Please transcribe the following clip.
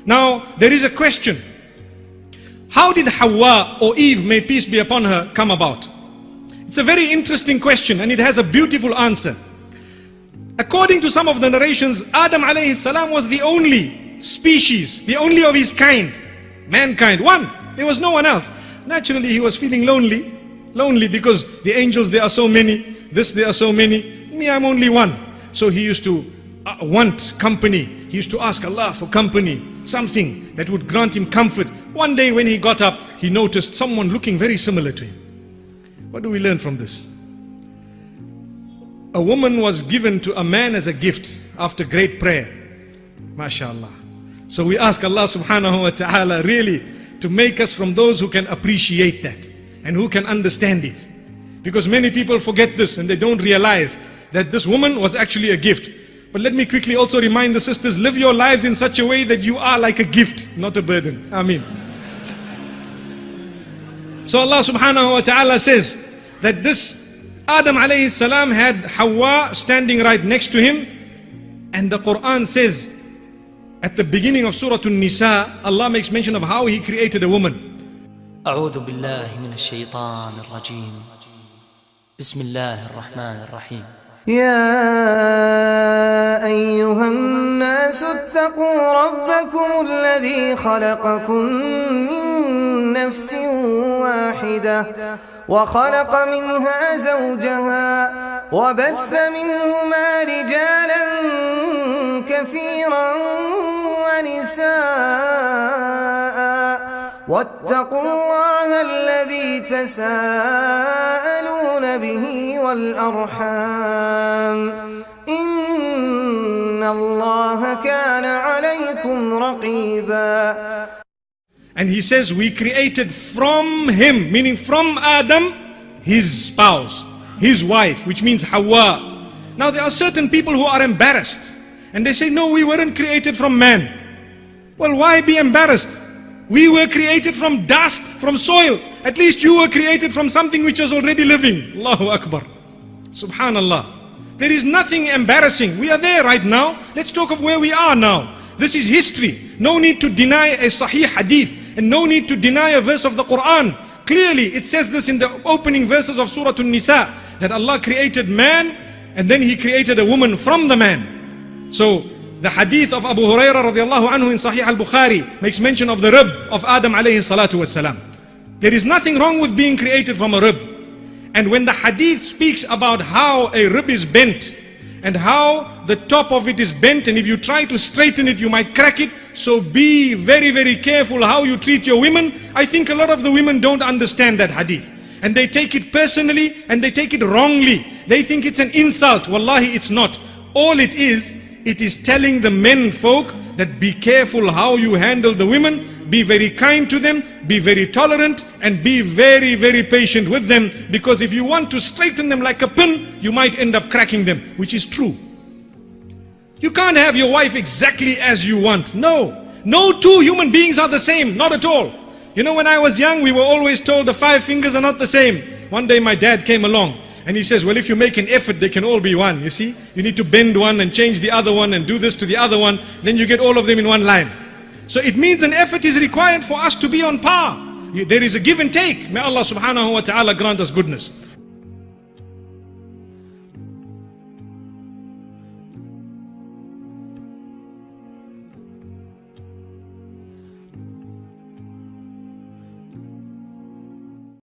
Now, there is a question. How did Hawa, or Eve, may peace be upon her, come about? It's a very interesting question, and it has a beautiful answer. According to some of the narrations, Adam alayhi salam was the only species, the only of his kind, mankind, one. There was no one else. Naturally, he was feeling lonely because the angels, there are so many, there are so many, me, I'm only one. So he used to want company. He used to ask Allah for company, something that would grant him comfort. One day when he got up, he noticed someone looking very similar to him. What do we learn from this? A woman was given to a man as a gift after great prayer. MashaAllah. So we ask Allah subhanahu wa ta'ala really to make us from those who can appreciate that and who can understand it. Because many people forget this and they don't realize that this woman was actually a gift. But let me quickly also remind the sisters, live your lives in such a way that you are like a gift, not a burden. Ameen. So Allah subhanahu wa ta'ala says that this Adam alayhi salam had Hawa standing right next to him, and the Quran says at the beginning of Surah An-Nisa, Allah makes mention of how He created a woman. أعوذ بالله من الشيطان الرجيم بسم الله الرحمن الرحيم يا أيها الناس اتقوا ربكم الذي خلقكم من نفس واحدة وخلق منها زوجها وبث منهما رجالا كثيرا ونساء واتقوا الله الذي تساءلون به والأرحام إن الله كان عليكم رقيبا. And He says we created from him, meaning from Adam, his spouse, his wife, which means Hawa. Now there are certain people who are embarrassed and they say, no, we weren't created from man. Well, why be embarrassed? We were created from dust, from soil. At least you were created from something which was already living. Allahu Akbar. Subhanallah. There is nothing embarrassing. We are there right now. Let's talk of where we are now. This is history. No need to deny a sahih hadith and no need to deny a verse of the Quran. Clearly it says this in the opening verses of Surah An-Nisa, that Allah created man and then He created a woman from the man. So the hadith of Abu Hurairah radiallahu anhu in Sahih al-Bukhari makes mention of the rib of Adam alayhi salatu wassalam. There is nothing wrong with being created from a rib. And when the hadith speaks about how a rib is bent and how the top of it is bent, and if you try to straighten it you might crack it, so be very, very careful how you treat your women. I think a lot of the women don't understand that hadith and they take it personally and they take it wrongly. They think it's an insult. Wallahi, it's not. All it is telling the men folk that be careful how you handle the women, be very kind to them, be very tolerant, and be very, very patient with them, because if you want to straighten them like a pin, you might end up cracking them, which is true. You can't have your wife exactly as you want. No two human beings are the same, not at all. You know, when I was young, we were always told the 5 fingers are not the same. One day my dad came along and he says, well, if you make an effort, they can all be one. You see, you need to bend one and change the other one and do this to the other one, then you get all of them in one line. So it means an effort is required for us to be on par. There is a give and take. May Allah subhanahu wa ta'ala grant us goodness.